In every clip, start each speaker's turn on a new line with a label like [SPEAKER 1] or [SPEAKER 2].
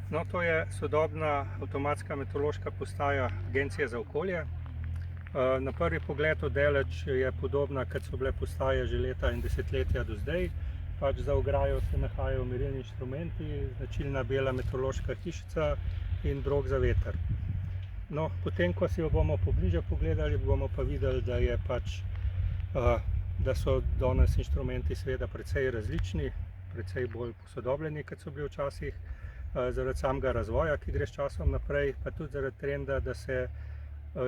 [SPEAKER 1] No, to je sodobna avtomatska meteorološka postaja Agencije za okolje. Na prvi pogled oddaleč je podobna, kot so bile postaje že leta in desetletja do zdaj. Pač za ograjo se nahajajo merilni inštrumenti, značilna bela meteorološka hišica in drog za veter. No, potem, ko si jo bomo pobliže pogledali, bomo pa videli, da so danes inštrumenti seveda precej različni, precej bolj posodobljeni, kot so bili včasih, zaradi samega razvoja, ki gre s časom naprej, pa tudi zaradi trenda, da se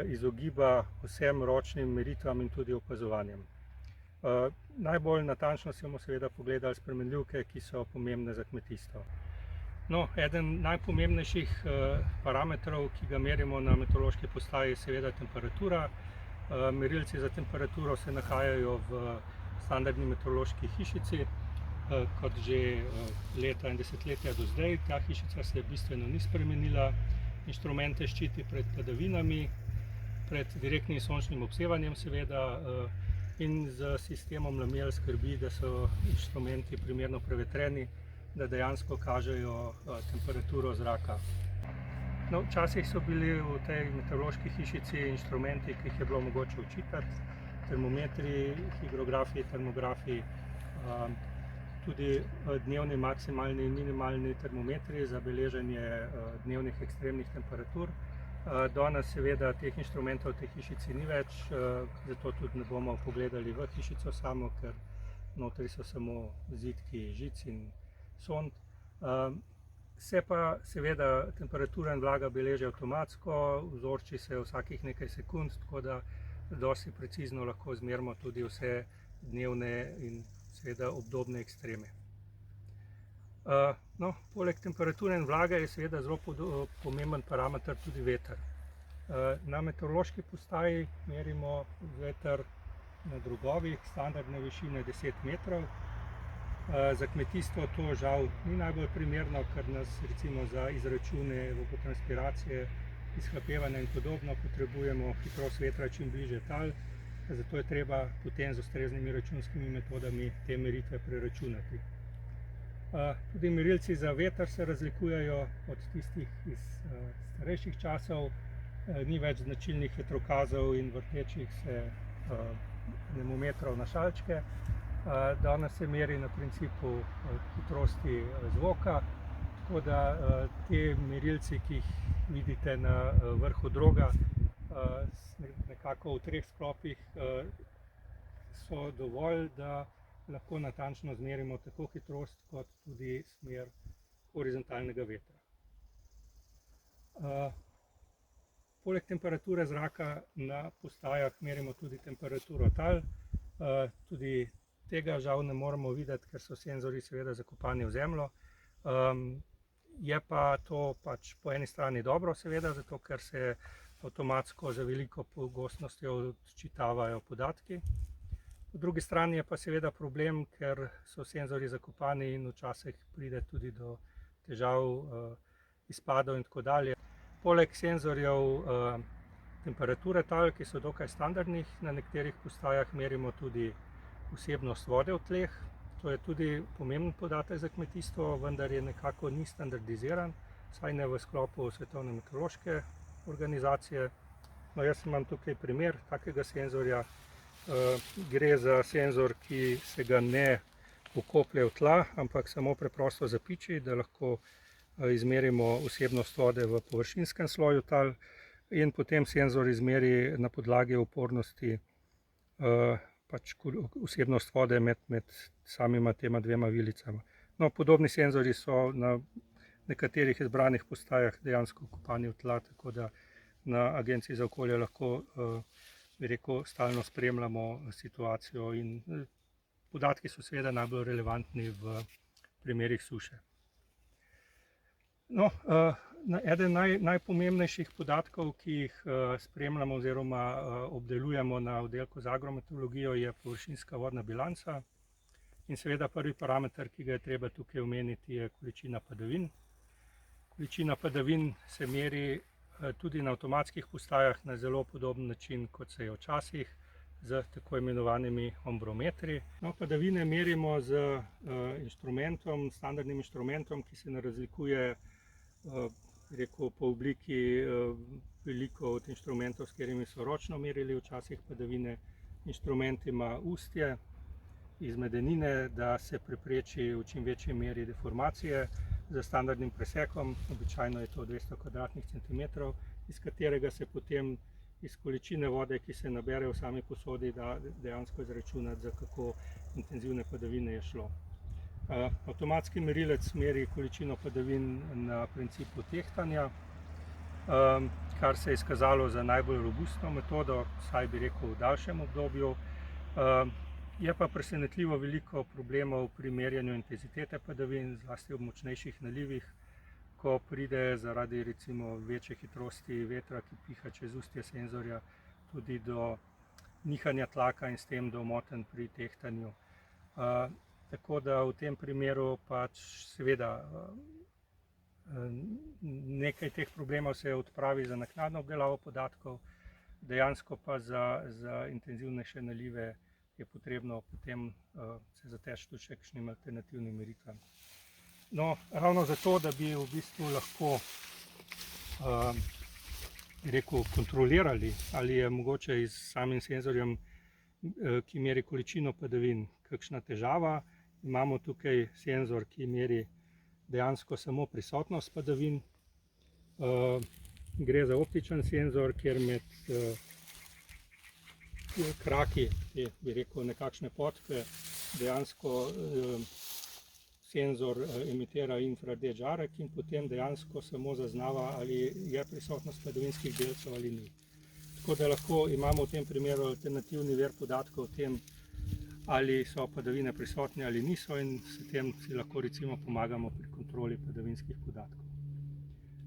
[SPEAKER 1] izogiba vsem ročnim meritvam in tudi opazovanjem. Najbolj natančno si bomo seveda pogledali spremenljivke, ki so pomembne za kmetijstvo. No, eden najpomembnejših parametrov, ki ga merimo na meteorološki postaji, je seveda temperatura. Merilci za temperaturo se nahajajo v standardni meteorološki hišici, kot že leta in desetletja do zdaj. Ta hišica se bistveno ni spremenila. Inštrumente ščiti pred padavinami, pred direktnim sončnim obsevanjem seveda, in z sistemom lamel skrbi, da so inštrumenti primerno prevetreni, da dejansko kažejo temperaturo zraka. No, včasih so bili v tej meteorološki hišici inštrumenti, ki jih je bilo mogoče očitati, termometri, higrografi, termografi, tudi dnevni maksimalni in minimalni termometri za beleženje dnevnih ekstremnih temperatur. Danes seveda teh inštrumentov v tej hišici ni več, zato tudi ne bomo pogledali v hišico samo, ker notri so samo zidki žic in sond. Se pa seveda temperatura in vlaga beleži avtomatsko, vzorči se vsakih nekaj sekund, tako da dosti precizno lahko izmerimo tudi vse dnevne in seveda obdobne ekstreme. No, poleg temperature in vlage je seveda zelo pomemben parameter tudi veter. Na meteorološki postaji merimo veter na drogovih standardne višine 10 metrov. Za kmetijstvo to žal ni najbolj primerno, ker nas recimo za izračune evapotranspiracije, izhlapevanja in podobno potrebujemo hitrost vetra čim bližje tal, zato je treba potem z ustreznimi računskimi metodami te meritve preračunati. Tudi merilci za veter se razlikujejo od tistih iz starejših časov, ni več značilnih vetrokazov in vrtečih se anemometrov na šalčke. Danes se meri na principu hitrosti zvoka, tako da ti merilci, ki jih vidite na vrhu droga, nekako v 3 sklopih, so dovolj, da lahko natančno izmerimo tako hitrost kot tudi smer horizontalnega vetra. Poleg temperature zraka na postajah merimo tudi temperaturo tal. Tudi tega žal ne moremo videti, ker so senzorji seveda zakopani v zemljo. Je pa to pač po eni strani dobro seveda, zato ker se avtomatsko za veliko pogostnostjo odčitavajo podatki. Po drugi strani je pa seveda problem, ker so senzorji zakopani in včasih pride tudi do težav, izpadov in tako dalje. Poleg senzorjev temperature tal, ki so dokaj standardnih, na nekaterih postajah merimo tudi vsebnost vode v tleh. To je tudi pomemben podatek za kmetijstvo, vendar je nekako ni standardiziran, vsaj ne v sklopu Svetovne meteorološke organizacije. No, jaz imam tukaj primer takega senzorja. Gre za senzor, ki se ga ne vkoplje v tla, ampak samo preprosto zapiči, da lahko izmerimo vsebnost vode v površinskem sloju tal, in potem senzor izmeri na podlagi upornosti vsebnost vode med samima tema dvema vilicama. No, podobni senzorji so na nekaterih izbranih postajah dejansko vkopani v tla, tako da na Agenciji za okolje lahko stalno spremljamo situacijo in podatki so seveda najbolj relevantni v primerih suše. No, eden najpomembnejših podatkov, ki jih spremljamo oziroma obdelujemo na oddelku za agrometeorologijo, je površinska vodna bilanca. In seveda prvi parameter, ki ga je treba tukaj omeniti, je količina padavin. Količina padavin se meri tudi na avtomatskih postajah na zelo podoben način, kot se je včasih, z tako imenovanimi ombrometri. No, padavine merimo z inštrumentom, standardnim inštrumentom, ki se ne razlikuje rekel, po obliki veliko od inštrumentov, s katerimi so ročno merili včasih padavine. Inštrument ima ustje iz medenine, da se prepreči v čim večji meri deformacije z standardnim presekom, običajno je to 200 kvadratnih centimetrov, iz katerega se potem iz količine vode, ki se nabere v sami posodi, da dejansko izračunati, za kako intenzivne padavine je šlo. Avtomatski merilec meri količino padavin na principu tehtanja, kar se je izkazalo za najbolj robustno metodo, saj bi rekel v daljšem obdobju. Je pa presenetljivo veliko problemov pri merjenju intenzitete padavin, zlasti ob močnejših nalivih, ko pride zaradi recimo večje hitrosti vetra, ki piha čez ustje senzorja, tudi do nihanja tlaka in s tem do motenj pri tehtanju. Tako da v tem primeru pač seveda nekaj teh problemov se odpravi za naknadno obdelavo podatkov, dejansko pa za intenzivnejše nalive je potrebno potem se zateči tudi še kakšnim alternativnim meritvam. No, ravno zato, da bi v bistvu lahko rekel, kontrolirali, ali je mogoče z samim senzorjem, ki meri količino padavin, kakšna težava. Imamo tukaj senzor, ki meri dejansko samo prisotnost padavin. Gre za optičen senzor, kjer med kraki, bi rekel, nekakšne potke, dejansko senzor emitira infrardeč žarek in potem dejansko samo zaznava, ali je prisotnost padavinskih delcev ali ni. Tako da lahko imamo v tem primeru alternativni vir podatkov o tem, ali so padavine prisotne ali niso, in s tem si lahko recimo pomagamo pri kontroli padavinskih podatkov.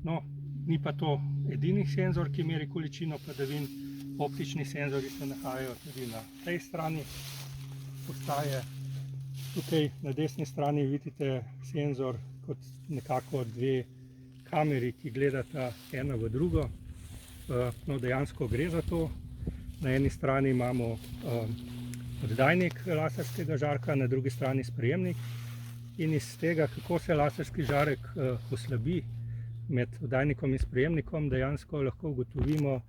[SPEAKER 1] No, ni pa to edini senzor, ki meri količino padavin. Optični senzorji se nahajajo tudi na tej strani postaje. Tukaj na desni strani vidite senzor kot nekako dve kameri, ki gledata ena v drugo. No, dejansko gre za to. Na eni strani imamo oddajnik laserskega žarka, na drugi strani sprejemnik. In iz tega, kako se laserski žarek oslabi med oddajnikom in sprejemnikom, dejansko lahko ugotovimo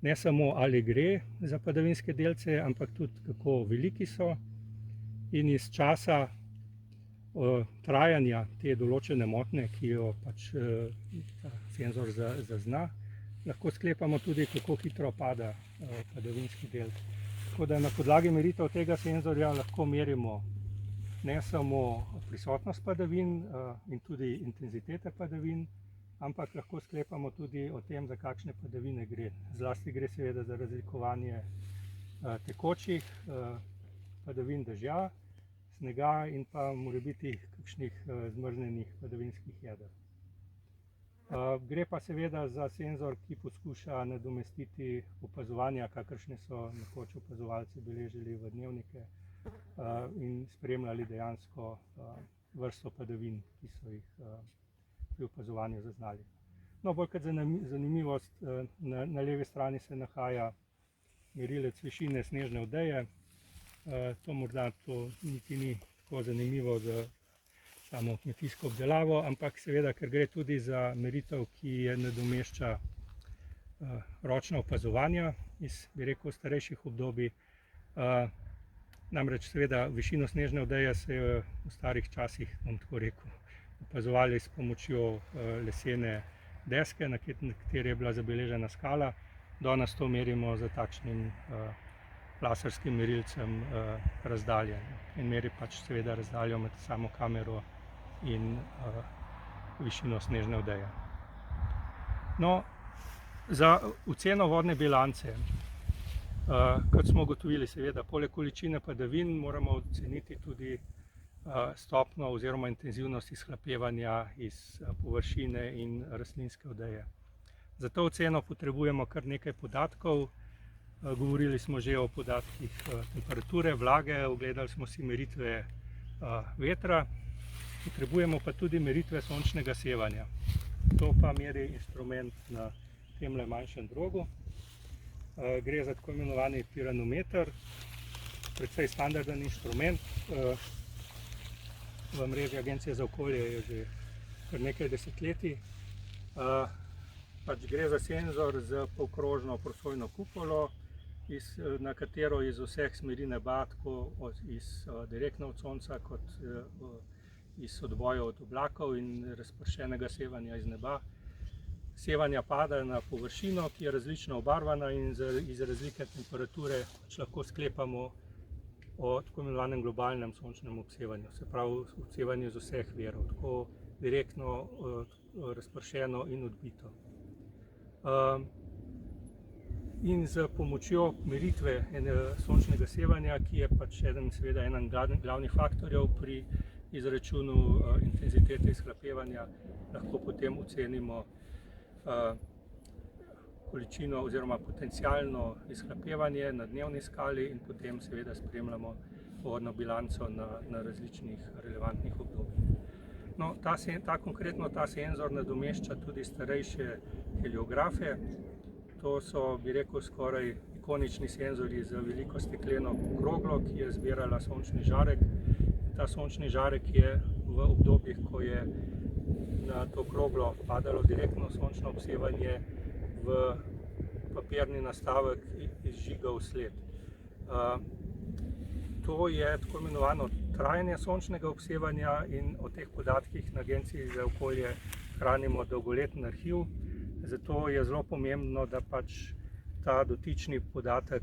[SPEAKER 1] ne samo, ali gre za padavinske delce, ampak tudi, kako veliki so. In iz časa trajanja te določene motnje, ki jo pač ta senzor zazna, lahko sklepamo tudi, kako hitro pada padavinski delc. Tako da na podlagi meritev tega senzorja lahko merimo ne samo prisotnost padavin in tudi intenzitete padavin, ampak lahko sklepamo tudi o tem, za kakšne padavine gre. Zlasti gre seveda za razlikovanje tekočih padavin dežja, snega in pa morebiti kakšnih zmrznjenih padavinskih jeder. Gre pa seveda za senzor, ki poskuša nadomestiti opazovanja, kakršne so nekoč opazovalci beležili v dnevnike in spremljali dejansko vrsto padavin, ki so jih pri opazovanju zaznali. No, bolj kot zanimivost, na levi strani se nahaja merilec višine snežne odeje. To morda niti ni tako zanimivo za samo kmetijsko obdelavo, ampak seveda, ker gre tudi za meritev, ki je nadomešča ročna opazovanja iz, bi rekel, starejših obdobij. Namreč seveda višino snežne odeje se je v starih časih, bom tako rekel, opazovali s pomočjo lesene deske, na kateri je bila zabeležena skala. Danes to merimo z takšnim laserskim merilcem razdalje in meri pač seveda razdaljo med samo kamero in višino snežne odeje. No, za oceno vodne bilance, kot smo ugotovili, seveda, poleg količine padavin moramo oceniti tudi stopnjo oziroma intenzivnost izhlapevanja iz površine in rastlinske odeje. Za to oceno potrebujemo kar nekaj podatkov. Govorili smo že o podatkih temperature, vlage, ogledali smo si meritve vetra, potrebujemo pa tudi meritve sončnega sevanja. To pa meri inštrument na temle manjšem drogu. Gre za tako imenovani piranometer, precej standarden inštrument. V mreži Agencije za okolje je že kar nekaj desetletij. Pač gre za senzor z polkrožno prosojno kupolo, na katero iz vseh smeri neba, tako direktno od sonca kot iz odboja od oblakov in razpršenega sevanja iz neba. Sevanja padajo na površino, ki je različno obarvana, in iz razlike temperature pač lahko sklepamo o tako imenovanem globalnem sončnem obsevanju, se pravi obsevanju z vseh virov, tako direktno, razpršeno in odbito. In z pomočjo meritve sončnega sevanja, ki je pač seveda eden glavnih faktorjev pri izračunu intenzitete izhlapevanja, lahko potem ocenimo količino oziroma potencialno izhlapevanje na dnevni skali in potem seveda spremljamo vodno bilanco na različnih relevantnih obdobjih. No, konkretno ta senzor nadomešča tudi starejše heliografe. To so, bi rekel, skoraj ikonični senzorji z veliko stekleno kroglo, ki je zbirala sončni žarek. Ta sončni žarek je v obdobjih, ko je na to kroglo padalo direktno sončno obsevanje, v papirni nastavek izžigal sled. To je tako imenovano trajanje sončnega obsevanja in o teh podatkih na Agenciji za okolje hranimo dolgoletni arhiv. Zato je zelo pomembno, da pač ta dotični podatek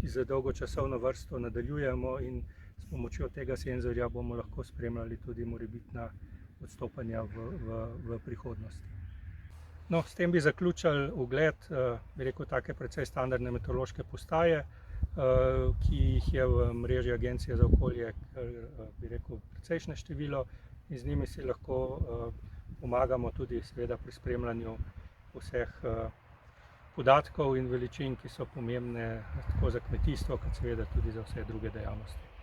[SPEAKER 1] za dolgočasovno vrsto nadaljujemo in s pomočjo tega senzorja bomo lahko spremljali tudi morebitna odstopanja v prihodnosti. No, s tem bi zaključili ogled, bi rekel, take precej standardne meteorološke postaje, ki jih je v mreži Agencije za okolje, bi rekel, precejšnje število, in z njimi si lahko pomagamo tudi seveda pri spremljanju vseh podatkov in veličin, ki so pomembne tako za kmetijstvo, kot seveda tudi za vse druge dejavnosti.